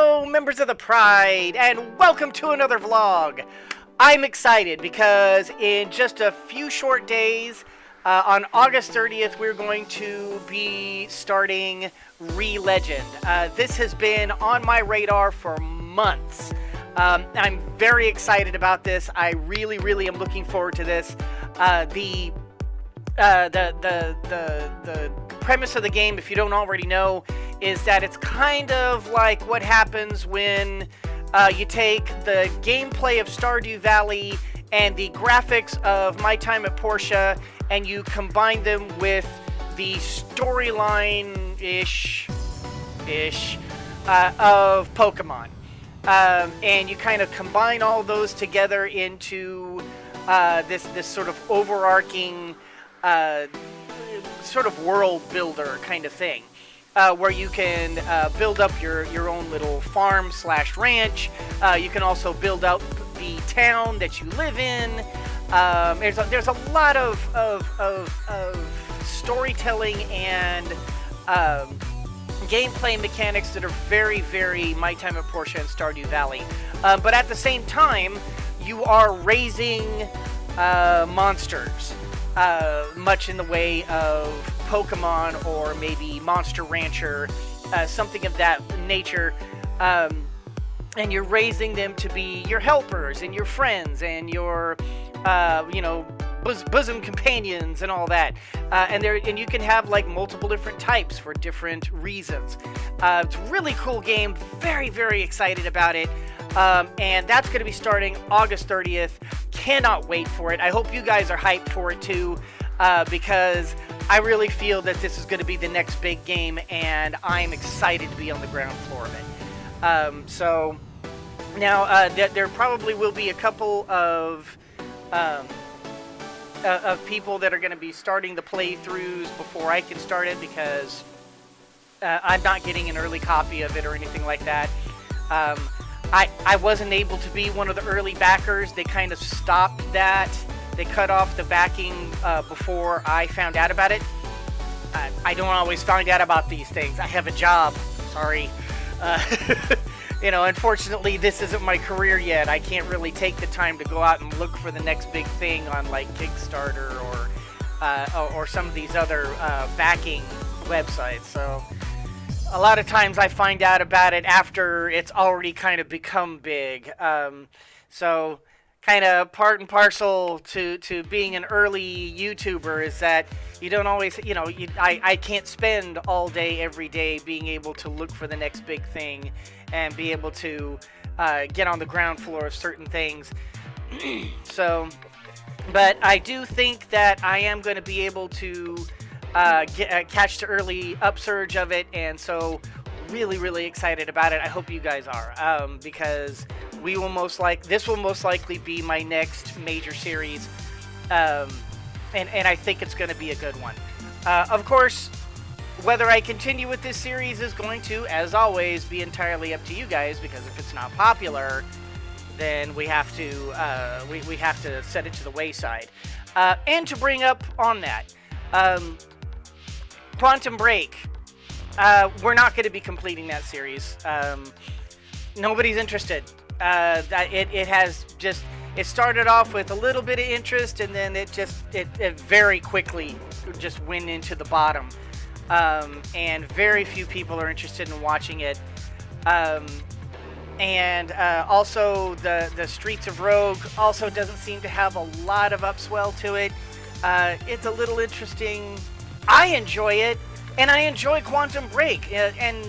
Hello, members of the Pride, and welcome to another vlog. I'm excited because in just a few short days, on August 30th, we're going to be starting Re-Legend. This has been on my radar for months. I'm very excited about this. I really am looking forward to this. The premise of the game, if you don't already know, is that it's kind of like what happens when you take the gameplay of Stardew Valley and the graphics of My Time at Portia and you combine them with the storyline-ish of Pokemon. And you kind of combine all those together into this sort of overarching sort of world builder kind of thing, where you can build up your own little farm / ranch. You can also build up the town that you live in. There's a lot of storytelling and gameplay mechanics that are very My Time at Portia and Stardew Valley. But at the same time, you are raising monsters, much in the way of Pokemon or maybe Monster Rancher, something of that nature. And you're raising them to be your helpers and your friends and your, bosom companions and all that. And you can have like multiple different types for different reasons. It's a really cool game. Very excited about it. And that's going to be starting August 30th. Cannot wait for it. I hope you guys are hyped for it too, because I really feel that this is going to be the next big game, and I'm excited to be on the ground floor of it. So now there probably will be a couple of people that are going to be starting the playthroughs before I can start it, because I'm not getting an early copy of it or anything like that. I wasn't able to be one of the early backers. They kind of stopped that. They cut off the backing before I found out about it. I don't always find out about these things. I have a job. Sorry. Unfortunately, this isn't my career yet. I can't really take the time to go out and look for the next big thing on like Kickstarter or some of these other backing websites. So a lot of times I find out about it after it's already kind of become big. So kind of part and parcel to being an early YouTuber is that you don't always, I can't spend all day, every day being able to look for the next big thing and be able to get on the ground floor of certain things. So, but I do think that I am going to be able to catch the early upsurge of it, and so really excited about it. I hope you guys are, because this will most likely be my next major series, and I think it's going to be a good one. Of course, whether I continue with this series is going to, as always, be entirely up to you guys, because if it's not popular, then we have to we have to set it to the wayside. And to bring up on that, Quantum Break, we're not going to be completing that series. Nobody's interested. It started off with a little bit of interest, and then it very quickly just went into the bottom. And very few people are interested in watching it. And also the Streets of Rogue also doesn't seem to have a lot of upswell to it. It's a little interesting. I enjoy it, and I enjoy Quantum Break, and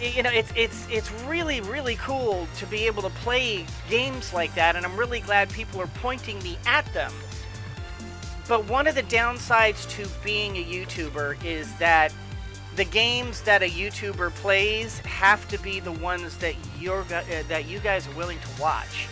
it's really cool to be able to play games like that, and I'm really glad people are pointing me at them. But one of the downsides to being a YouTuber is that the games that a YouTuber plays have to be the ones that you guys are willing to watch.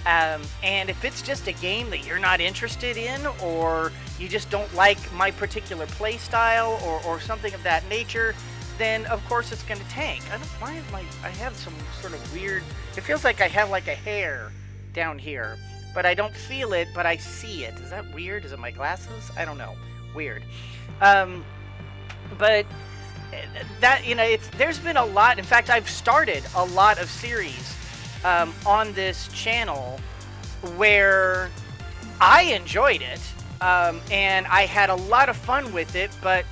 And if it's just a game that you're not interested in, or you just don't like my particular play style or something of that nature, then of course it's going to tank. I have some sort of weird, it feels like I have like a hair down here, but I don't feel it, but I see it. Is that weird? Is it my glasses? I don't know. Weird. But that there's been a lot. In fact, I've started a lot of series on this channel where I enjoyed it, and I had a lot of fun with it, but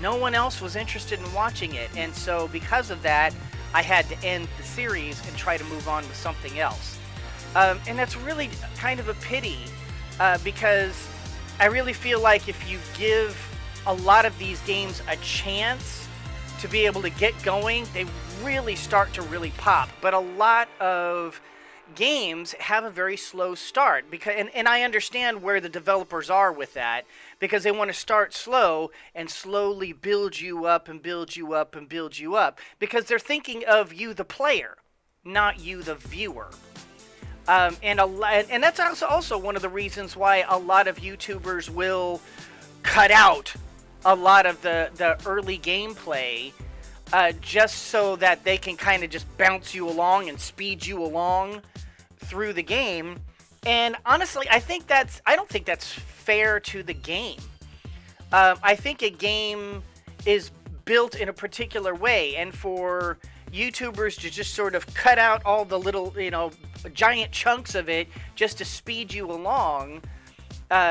no one else was interested in watching it, and so because of that, I had to end the series and try to move on with something else. And that's really kind of a pity, because I really feel like if you give a lot of these games a chance to be able to get going, they really start to really pop. But a lot of games have a very slow start, and I understand where the developers are with that, because they want to start slow and slowly build you up and build you up and build you up, because they're thinking of you, the player, not you, the viewer. And that's also one of the reasons why a lot of YouTubers will cut out a lot of the early gameplay, just so that they can kind of just bounce you along and speed you along through the game. And honestly, I don't think that's fair to the game. I think a game is built in a particular way, and for YouTubers to just sort of cut out all the little, giant chunks of it just to speed you along,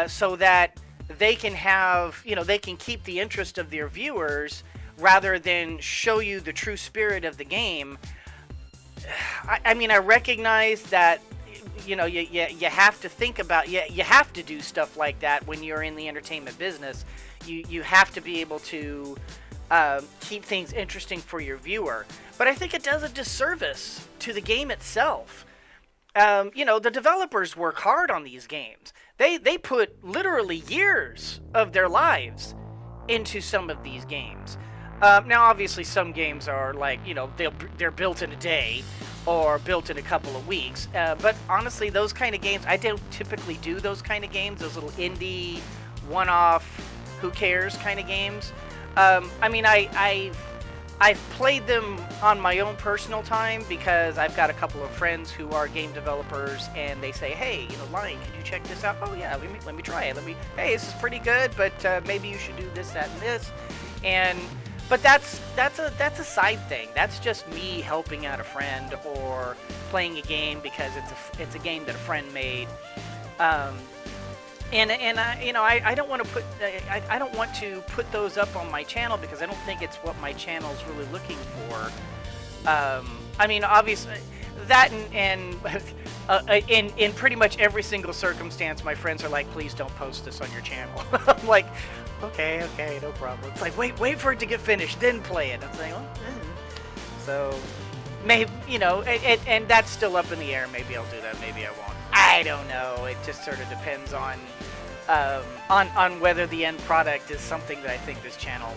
so that they can have, they can keep the interest of their viewers rather than show you the true spirit of the game. I mean, I recognize that, you have to think about, you have to do stuff like that when you're in the entertainment business. You have to be able to keep things interesting for your viewer. But I think it does a disservice to the game itself. The developers work hard on these games. They put literally years of their lives into some of these games. Now, obviously, some games are like, they're built in a day or built in a couple of weeks. But honestly, those kind of games, I don't typically do those kind of games, those little indie, one-off, who cares kind of games. I mean, I've played them on my own personal time because I've got a couple of friends who are game developers, and they say, hey, Lion, can you check this out? Oh yeah, let me try it. Hey, this is pretty good, but maybe you should do this, that, and this. But that's a side thing. That's just me helping out a friend or playing a game because it's a game that a friend made. I don't want to put those up on my channel because I don't think it's what my channel's really looking for. I mean, obviously, that and in pretty much every single circumstance, my friends are like, please don't post this on your channel. I'm like, okay, no problem. It's like, wait for it to get finished, then play it. I'm saying, so maybe, and that's still up in the air. Maybe I'll do that, maybe I won't. I don't know. It just sort of depends on whether the end product is something that I think this channel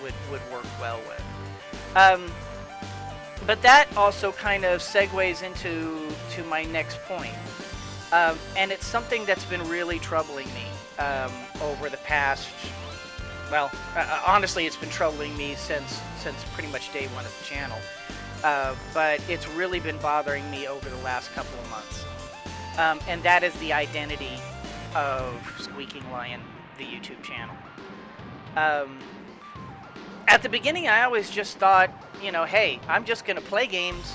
would work well with. But that also kind of segues into my next point, and it's something that's been really troubling me over the past. Well, honestly, it's been troubling me since pretty much day one of the channel, but it's really been bothering me over the last couple of months. And that is the identity of Squeaking Lion, the YouTube channel. At the beginning, I always just thought, hey, I'm just going to play games,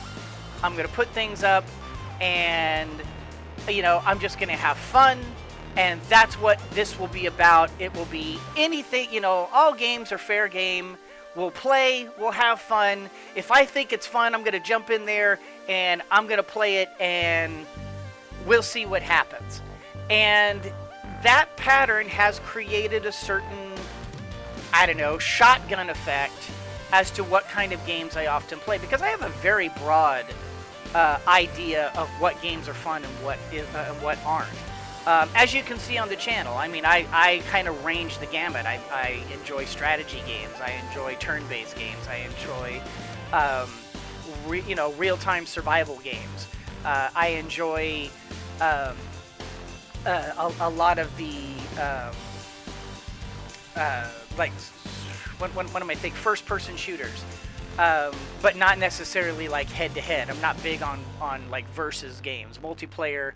I'm going to put things up, and, I'm just going to have fun, and that's what this will be about. It will be anything, all games are fair game. We'll play, we'll have fun. If I think it's fun, I'm going to jump in there, and I'm going to play it, and we'll see what happens. And that pattern has created a certain, shotgun effect as to what kind of games I often play, because I have a very broad idea of what games are fun and what aren't. As you can see on the channel, I mean, I kind of range the gamut. I enjoy strategy games. I enjoy turn-based games. I enjoy, real-time survival games. I enjoy a lot of the one of my first-person shooters, but not necessarily like head-to-head. I'm not big on like versus games. Multiplayer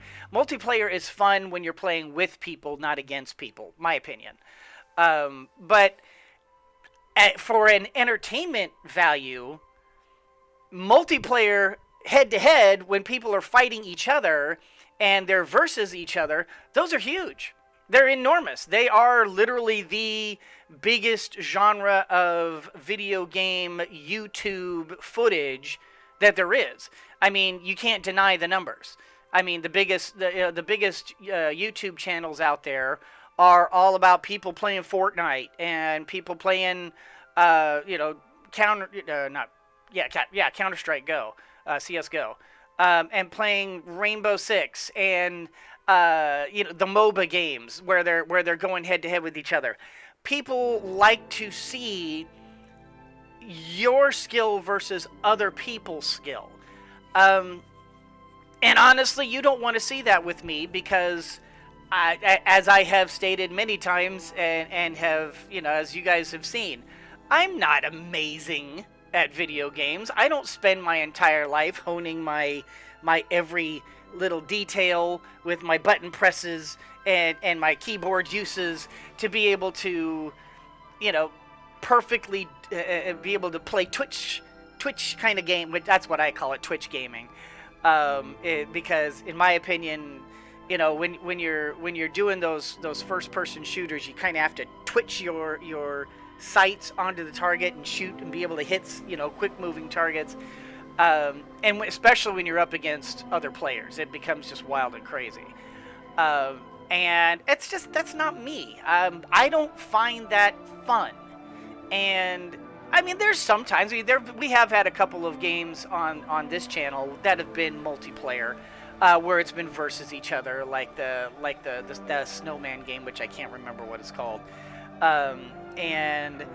is fun when you're playing with people, not against people. My opinion. But For an entertainment value, multiplayer head to head when people are fighting each other and they're versus each other, those are huge. They're enormous. They are literally the biggest genre of video game YouTube footage that there is. I mean, you can't deny the numbers. I mean, the biggest YouTube channels out there are all about people playing Fortnite and people playing, Counter Strike Go, CS:GO, and playing Rainbow Six and the MOBA games where they're going head to head with each other. People like to see your skill versus other people's skill. And honestly, you don't want to see that with me because, as I have stated many times and have, as you guys have seen, I'm not amazing at video games. I don't spend my entire life honing my every little detail with my button presses and my keyboard uses to be able to, perfectly be able to play Twitch kind of game. That's what I call it, Twitch gaming. Because in my opinion, when you're doing those first person shooters, you kind of have to twitch your sights onto the target and shoot and be able to hit quick moving targets. And especially when you're up against other players, it becomes just wild and crazy. And that's not me. I don't find that fun. And I mean, there's sometimes we have had a couple of games on this channel that have been multiplayer, where it's been versus each other, like the snowman game, which I can't remember what it's called. And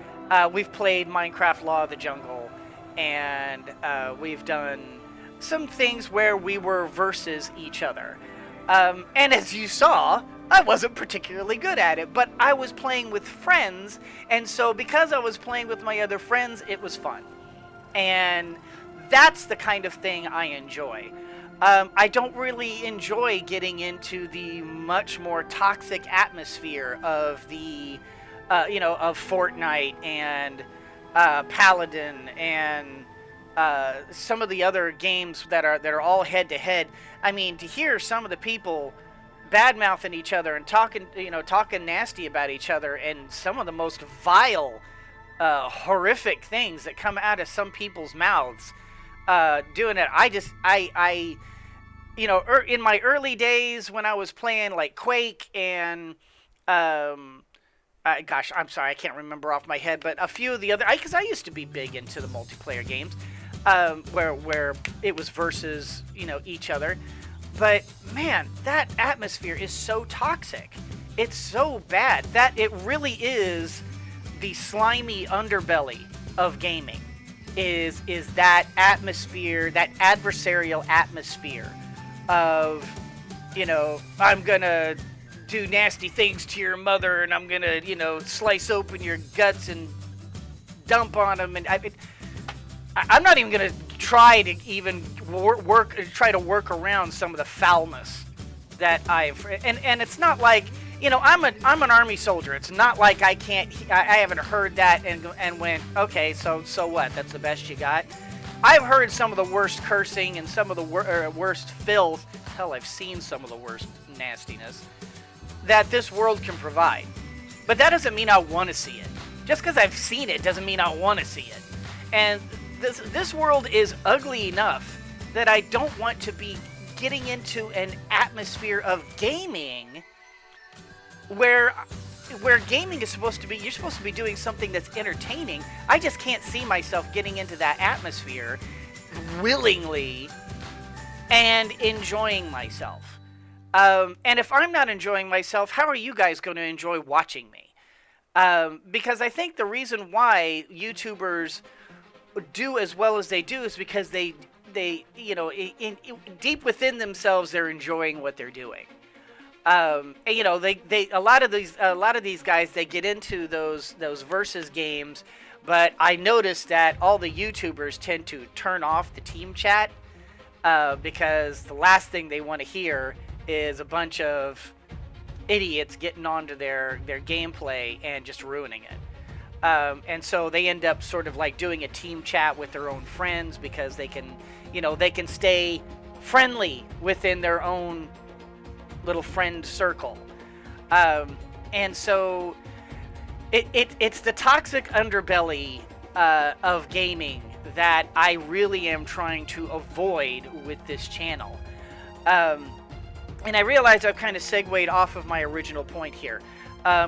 we've played Minecraft Law of the Jungle, and we've done some things where we were versus each other. And as you saw, I wasn't particularly good at it, but I was playing with friends, and so because I was playing with my other friends, it was fun. And that's the kind of thing I enjoy. I don't really enjoy getting into the much more toxic atmosphere of the, of Fortnite and Paladin and some of the other games that are all head to head. I mean, to hear some of the people bad-mouthing each other and talking nasty about each other, and some of the most vile, horrific things that come out of some people's mouths, doing it. In my early days when I was playing like Quake and, I'm sorry, I can't remember off my head, but a few of the other, because I used to be big into the multiplayer games, where it was versus, each other. But man, that atmosphere is so toxic. It's so bad that it really is the slimy underbelly of gaming. Is that atmosphere, that adversarial atmosphere of, I'm gonna do nasty things to your mother, and I'm gonna, slice open your guts and dump on them, and I'm not even gonna try to work around some of the foulness that and it's not like, I'm an army soldier. It's not like I haven't heard that and went, okay, so what? That's the best you got. I've heard some of the worst cursing and some of the worst filth. Hell, I've seen some of the worst nastiness that this world can provide. But that doesn't mean I want to see it. Just because I've seen it doesn't mean I want to see it. And this world is ugly enough that I don't want to be getting into an atmosphere of gaming where gaming is supposed to be, you're supposed to be doing something that's entertaining. I just can't see myself getting into that atmosphere willingly and enjoying myself. And if I'm not enjoying myself, how are you guys going to enjoy watching me? Because I think the reason why YouTubers do as well as they do is because they deep within themselves, they're enjoying what they're doing. And, a lot of these guys, they get into those versus games, but I noticed that all the YouTubers tend to turn off the team chat, because the last thing they want to hear is a bunch of idiots getting onto their gameplay and just ruining it. And so they end up sort of like doing a team chat with their own friends because they can, they can stay friendly within their own little friend circle. And so it's the toxic underbelly of gaming that I really am trying to avoid with this channel. And I realize I've kind of segued off of my original point here.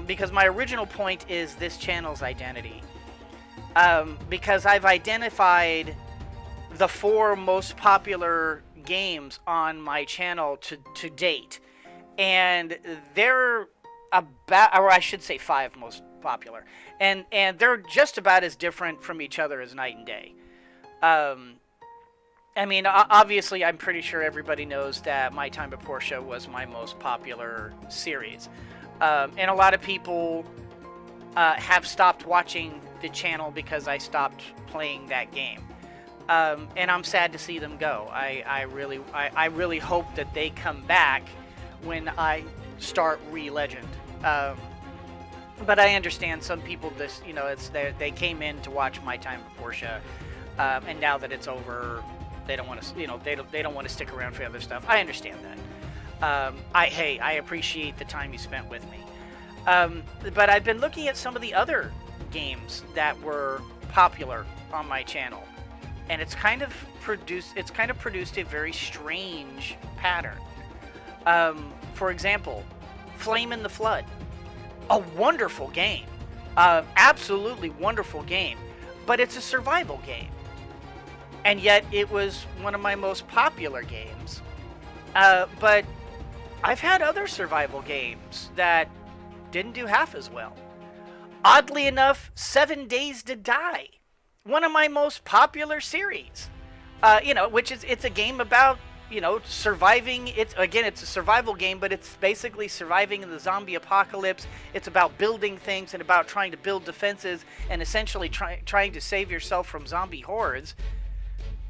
Because my original point is this channel's identity. Because I've identified the 4 most popular games on my channel to date. And they're about, or I should say 5 most popular. And they're just about as different from each other as night and day. I mean, obviously, I'm pretty sure everybody knows that My Time at Portia was my most popular series. And a lot of people have stopped watching the channel because I stopped playing that game. And I'm sad to see them go. I really hope that they come back when I start Re-Legend. But I understand some people they came in to watch My Time at Portia, and now that it's over, they don't want to they don't want to stick around for other stuff. I understand that. I appreciate the time you spent with me. But I've been looking at some of the other games that were popular on my channel, and it's kind of produced a very strange pattern. For example, Flame in the Flood, a wonderful game, absolutely wonderful game, but it's a survival game, and yet it was one of my most popular games. But I've had other survival games that didn't do half as well. Oddly enough, 7 Days to Die, one of my most popular series. It's a game about, surviving. It's a survival game, but it's basically surviving in the zombie apocalypse. It's about building things and about trying to build defenses and essentially trying to save yourself from zombie hordes.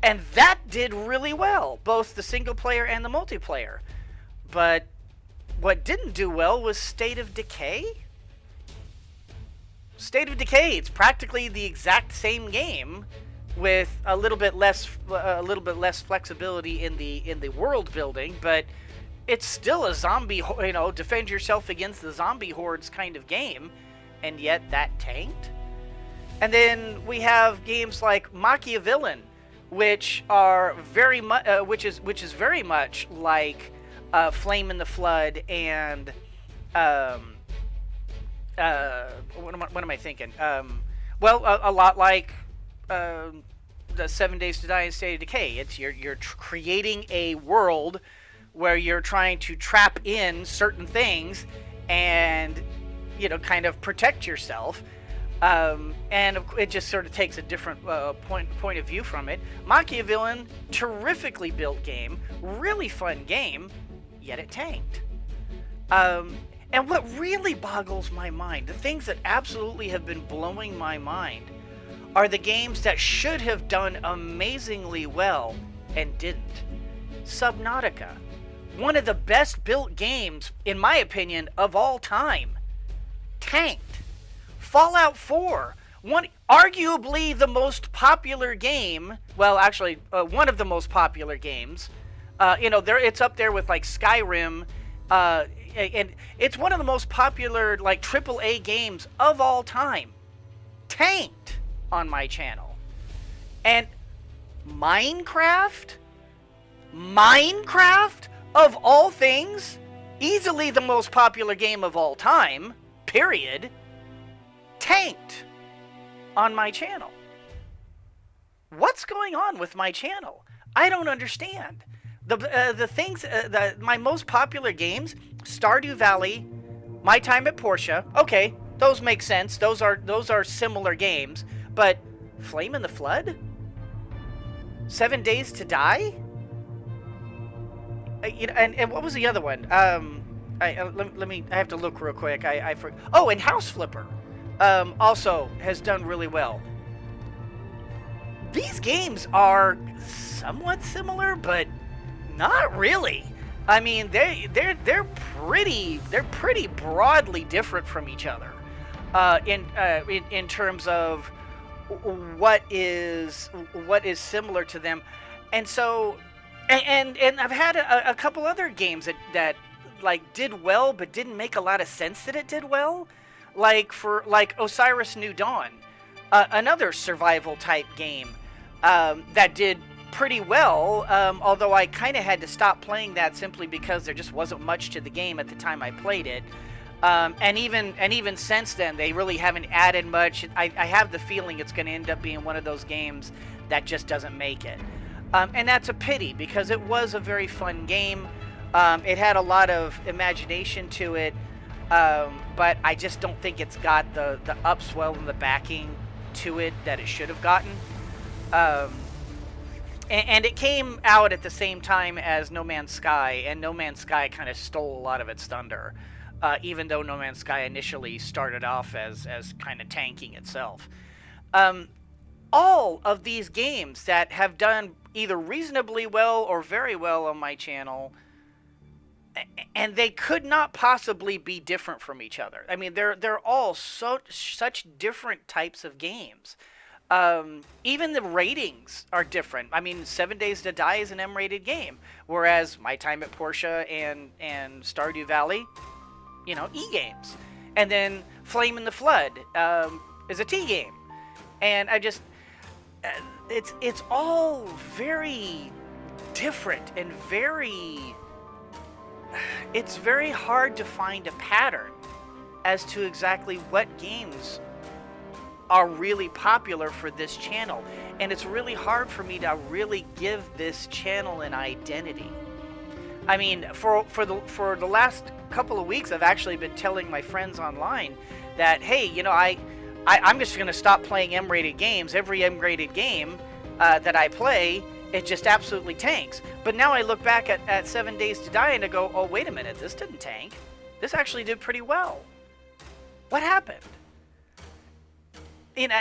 And that did really well, both the single player and the multiplayer. But what didn't do well was State of Decay. State of Decay, it's practically the exact same game with a little bit less flexibility in the world building, but it's still a zombie, defend yourself against the zombie hordes kind of game, and yet that tanked. And then we have games like Machiavellian, which are very much, which is very much like Flame in the Flood and what am I thinking? A lot like the 7 Days to Die and State of Decay. It's you're creating a world where you're trying to trap in certain things and kind of protect yourself. And it just sort of takes a different point of view from it. Machiavellian, terrifically built game, really fun game, yet it tanked. And what really boggles my mind, the things that absolutely have been blowing my mind, are the games that should have done amazingly well and didn't. Subnautica, one of the best built games, in my opinion, of all time, tanked. Fallout 4, arguably the most popular game, one of the most popular games, it's up there with like Skyrim, and it's one of the most popular like AAA games of all time, tanked on my channel. And Minecraft, of all things, easily the most popular game of all time, period, tanked on my channel. What's going on with my channel? I don't understand. The things, my most popular games, Stardew Valley, My Time at Portia. Okay, those make sense. Those are similar games. But Flame in the Flood, 7 Days to Die, and what was the other one? I have to look real quick. And House Flipper. Also has done really well. These games are somewhat similar, but not really. I mean, they're pretty broadly different from each other. in terms of what is similar to them, and so and I've had a couple other games that like did well but didn't make a lot of sense that it did well, like Osiris New Dawn, another survival type game that did pretty well, although I kind of had to stop playing that simply because there just wasn't much to the game at the time I played it. And even since then, they really haven't added much. I have the feeling it's going to end up being one of those games that just doesn't make it. And that's a pity because it was a very fun game. It had a lot of imagination to it, but I just don't think it's got the upswell and the backing to it that it should have gotten. And it came out at the same time as No Man's Sky, and No Man's Sky kind of stole a lot of its thunder. Even though No Man's Sky initially started off as kind of tanking itself. All of these games that have done either reasonably well or very well on my channel, and they could not possibly be different from each other. I mean, they're all such different types of games. Even the ratings are different. I mean, 7 Days to Die is an M-rated game, whereas My Time at Portia and Stardew Valley, E-games. And then Flame in the Flood is a T game. And I just, it's all very different and it's very hard to find a pattern as to exactly what games are really popular for this channel. And it's really hard for me to really give this channel an identity. I mean, for the last couple of weeks, I've actually been telling my friends online that, hey, I'm just going to stop playing M-rated games. Every M-rated game that I play, it just absolutely tanks. But now I look back at 7 Days to Die and I go, oh, wait a minute, this didn't tank. This actually did pretty well. What happened? And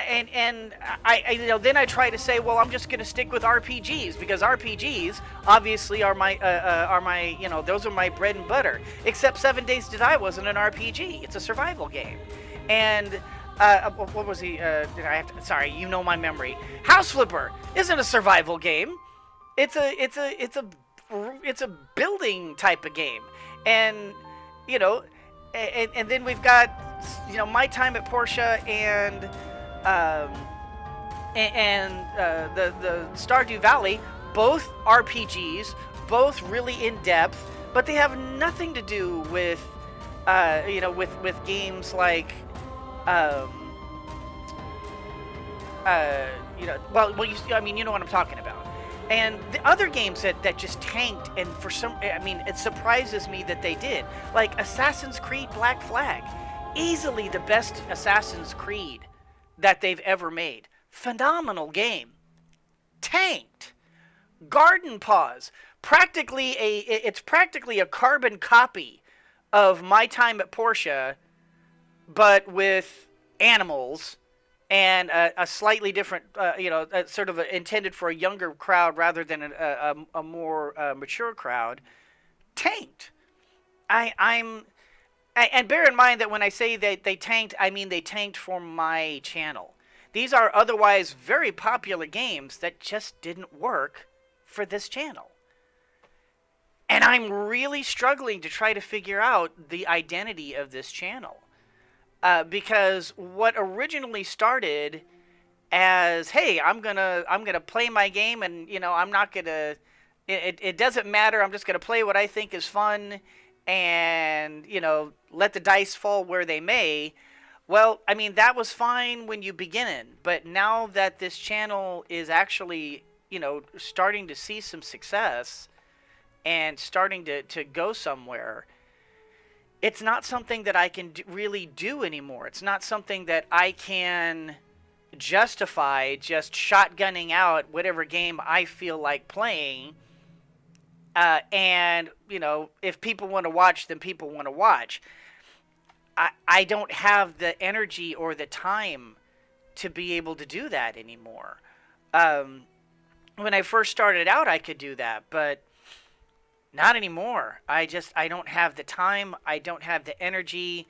I then I try to say, well, I'm just going to stick with RPGs because RPGs obviously are my those are my bread and butter. Except 7 Days to Die wasn't an RPG; it's a survival game. And what was he? Sorry, my memory. House Flipper isn't a survival game. It's a building type of game, and and then we've got My Time at Portia and the Stardew Valley, both RPGs, both really in depth, but they have nothing to do with with games like you know what I'm talking about. And the other games that just tanked, and it surprises me that they did, like Assassin's Creed Black Flag, easily the best Assassin's Creed that they've ever made. Phenomenal game. Tanked. Garden Paws. It's practically a carbon copy of My Time at Portia, but with animals and a slightly different, sort of intended for a younger crowd rather than a more mature crowd. Tanked. And bear in mind that when I say that they tanked, I mean they tanked for my channel. These are otherwise very popular games that just didn't work for this channel. And I'm really struggling to try to figure out the identity of this channel. Because what originally started as, hey, I'm gonna play my game and, I'm not gonna, it doesn't matter, I'm just gonna play what I think is fun and, let the dice fall where they may. Well, I mean, that was fine when you begin it, but now that this channel is actually, starting to see some success and starting to go somewhere, it's not something that I can really do anymore. It's not something that I can justify just shotgunning out whatever game I feel like playing. And, if people want to watch, then people want to watch. I don't have the energy or the time to be able to do that anymore. When I first started out, I could do that, but not anymore. I don't have the time. I don't have the energy.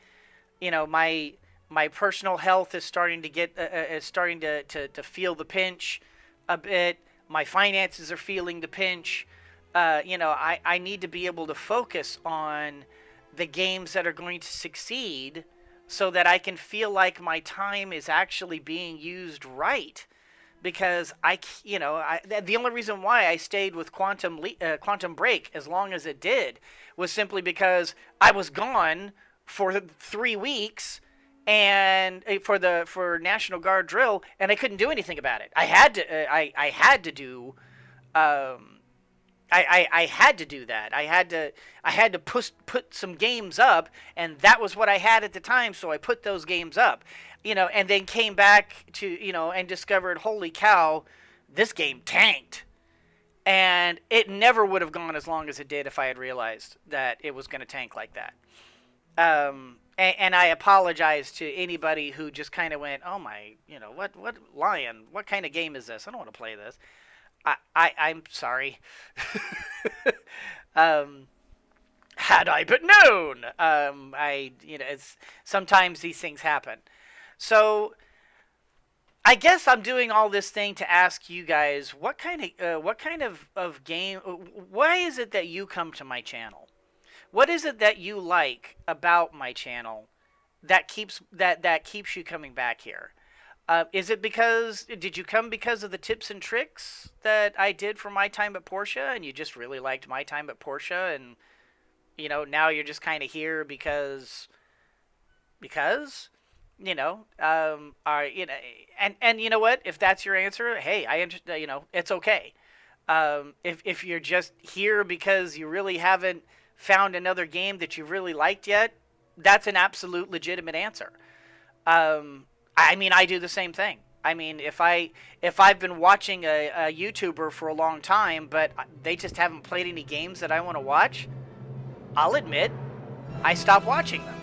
My My personal health is starting to get is starting to feel the pinch a bit. My finances are feeling the pinch. I need to be able to focus on the games that are going to succeed so that I can feel like my time is actually being used right. Because the only reason why I stayed with Quantum Break as long as it did was simply because I was gone for 3 weeks and for National Guard drill, and I couldn't do anything about it. I had to do um, I had to do that. I had to put some games up, and that was what I had at the time. So I put those games up, and then came back to and discovered, holy cow, this game tanked, and it never would have gone as long as it did if I had realized that it was going to tank like that. And I apologize to anybody who just kind of went, oh my, what Lion, what kind of game is this? I don't want to play this. I'm sorry. Had I but known. It's sometimes these things happen. So I guess I'm doing all this thing to ask you guys what kind of game. Why is it that you come to my channel? What is it that you like about my channel that keeps you coming back here? Did you come because of the tips and tricks that I did for my time at Porsche, and you just really liked my time at Porsche, and now you're just kind of here because and you know what? If that's your answer, hey, it's okay. If you're just here because you really haven't found another game that you really liked yet, that's an absolute legitimate answer. I do the same thing. If I've been watching a YouTuber for a long time, but they just haven't played any games that I want to watch, I'll admit I stop watching them.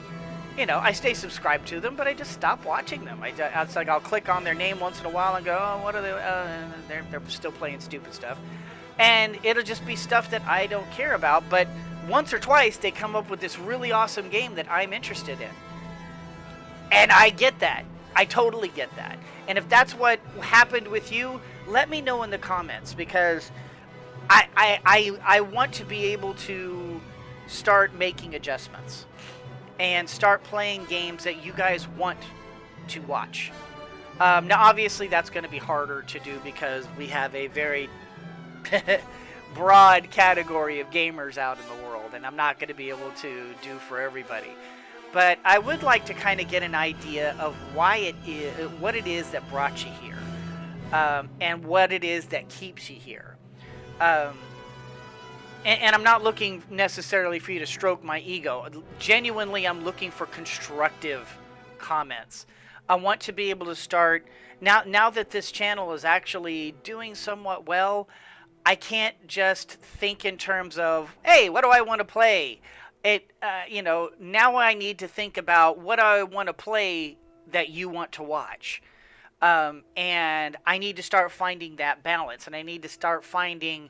I stay subscribed to them, but I just stop watching them. It's like I'll click on their name once in a while and go, oh, what are they? They're still playing stupid stuff, and it'll just be stuff that I don't care about. But once or twice they come up with this really awesome game that I'm interested in, and I get that. I totally get that. And if that's what happened with you, let me know in the comments, because I want to be able to start making adjustments and start playing games that you guys want to watch. Now, obviously, that's going to be harder to do because we have a very broad category of gamers out in the world, and I'm not going to be able to do for everybody. But I would like to kind of get an idea of what it is that brought you here, and what it is that keeps you here. And I'm not looking necessarily for you to stroke my ego. Genuinely, I'm looking for constructive comments. I want to be able to start, now that this channel is actually doing somewhat well, I can't just think in terms of, hey, what do I want to play? Now I need to think about what I want to play that you want to watch. And I need to start finding that balance, and I need to start finding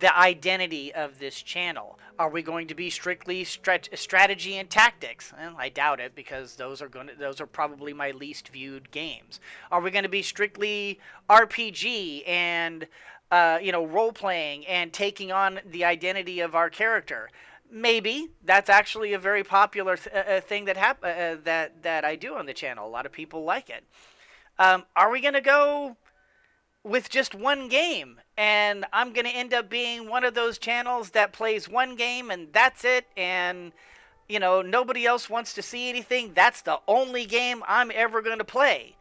the identity of this channel. Are we going to be strictly strategy and tactics? Well, I doubt it, because those are probably my least viewed games. Are we going to be strictly RPG and role playing and taking on the identity of our character? Maybe. That's actually a very popular thing that I do on the channel. A lot of people like it. Are we going to go with just one game, and I'm going to end up being one of those channels that plays one game and that's it, and nobody else wants to see anything? That's the only game I'm ever going to play?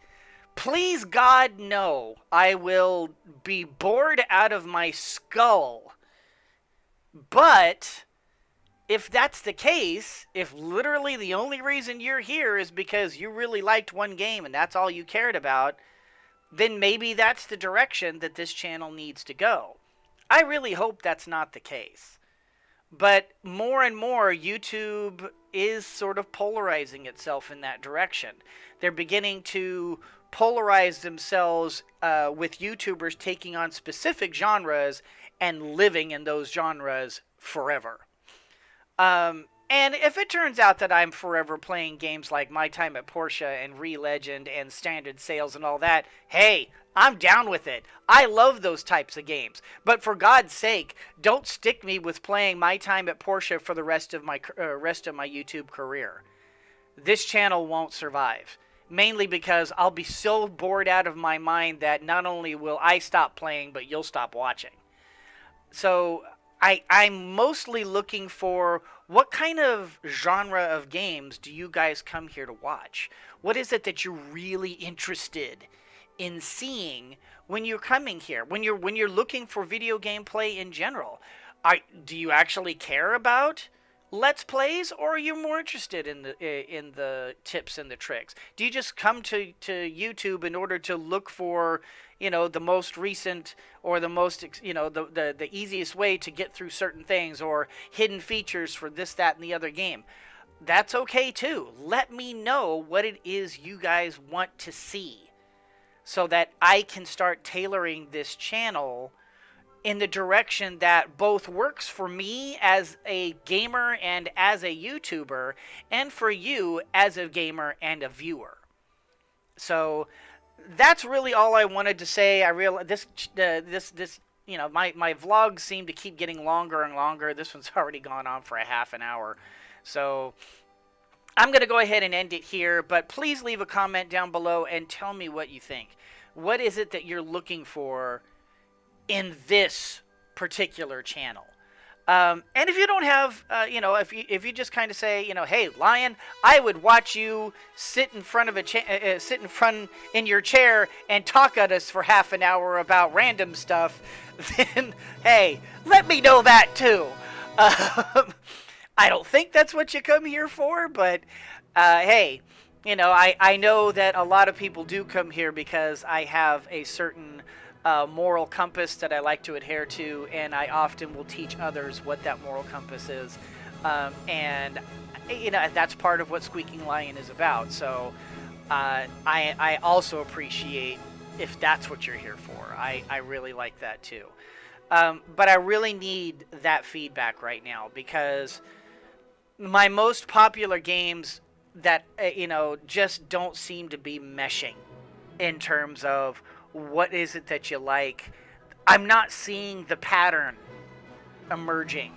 Please, God, no. I will be bored out of my skull. But if that's the case, if literally the only reason you're here is because you really liked one game and that's all you cared about, then maybe that's the direction that this channel needs to go. I really hope that's not the case. But more and more, YouTube is sort of polarizing itself in that direction. They're beginning to polarize themselves with YouTubers taking on specific genres and living in those genres forever. And if it turns out that I'm forever playing games like My Time at Portia and Re-Legend and Standard Sales and all that, hey, I'm down with it. I love those types of games. But for God's sake, don't stick me with playing My Time at Portia for the rest of my YouTube career. This channel won't survive. Mainly because I'll be so bored out of my mind that not only will I stop playing, but you'll stop watching. So I'm mostly looking for what kind of genre of games do you guys come here to watch? What is it that you're really interested in seeing when you're coming here? When you're looking for video game play in general? Do you actually care about Let's Plays, or are you more interested in the tips and the tricks? Do you just come to YouTube in order to look for, the most recent or the most, the easiest way to get through certain things, or hidden features for this, that, and the other game? That's okay too. Let me know what it is you guys want to see so that I can start tailoring this channel in the direction that both works for me as a gamer and as a YouTuber, and for you as a gamer and a viewer. So that's really all I wanted to say. I realize this my vlogs seem to keep getting longer and longer. This one's already gone on for a half an hour. So I'm going to go ahead and end it here, but please leave a comment down below and tell me what you think. What is it that you're looking for in this particular channel? And if you don't have, if you just kind of say, hey, Lion, I would watch you sit in front of in your chair and talk at us for half an hour about random stuff, then hey, let me know that too. I don't think that's what you come here for, but hey, I know that a lot of people do come here because I have a certain moral compass that I like to adhere to, and I often will teach others what that moral compass is, and that's part of what Squeaking Lion is about. So I also appreciate if that's what you're here for. I really like that too, but I really need that feedback right now, because my most popular games that just don't seem to be meshing in terms of what is it that you like. I'm not seeing the pattern emerging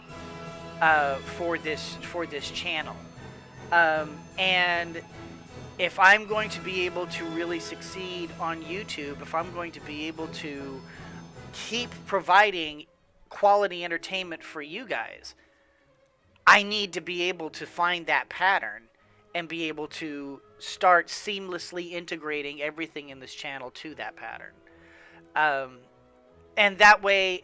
for this channel, and if I'm going to be able to really succeed on YouTube, if I'm going to be able to keep providing quality entertainment for you guys, I need to be able to find that pattern and be able to start seamlessly integrating everything in this channel to that pattern. And that way,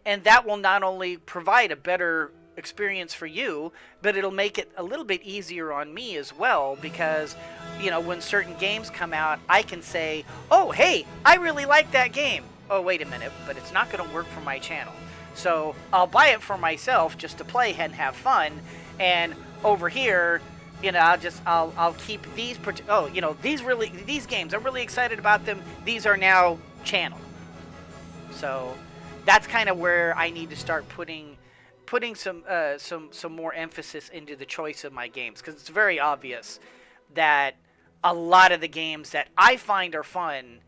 and that will not only provide a better experience for you, but it'll make it a little bit easier on me as well, because, when certain games come out, I can say, oh, hey, I really like that game. Oh, wait a minute, but it's not going to work for my channel. So I'll buy it for myself just to play and have fun, and over here, I'll keep these these games, I'm really excited about them. These are now channel. So that's kind of where I need to start putting some more emphasis into the choice of my games, because it's very obvious that a lot of the games that I find are fun,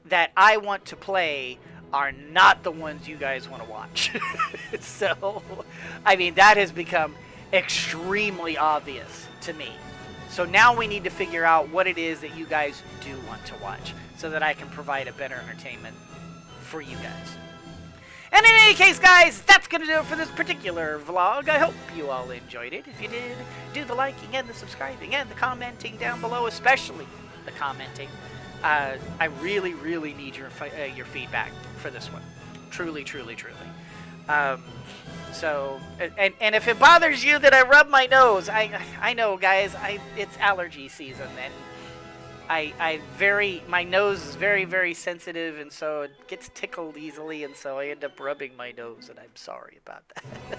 that I want to play, are not the ones you guys want to watch. So, that has become extremely obvious to me. So now we need to figure out what it is that you guys do want to watch, so that I can provide a better entertainment for you guys. And in any case, guys, that's going to do it for this particular vlog. I hope you all enjoyed it. If you did, do the liking and the subscribing and the commenting down below, especially the commenting. I really, really need your feedback for this one. Truly, truly, truly. So, and if it bothers you that I rub my nose, I know, guys, it's allergy season, and my nose is very, very sensitive, and so it gets tickled easily, and so I end up rubbing my nose, and I'm sorry about that.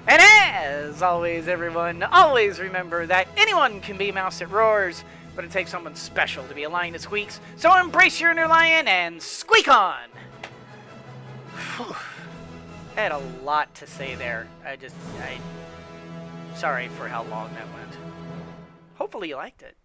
And as always, everyone, always remember that anyone can be a mouse that roars, but it takes someone special to be a lion that squeaks. So embrace your inner lion and squeak on! I had a lot to say there. Sorry for how long that went. Hopefully you liked it.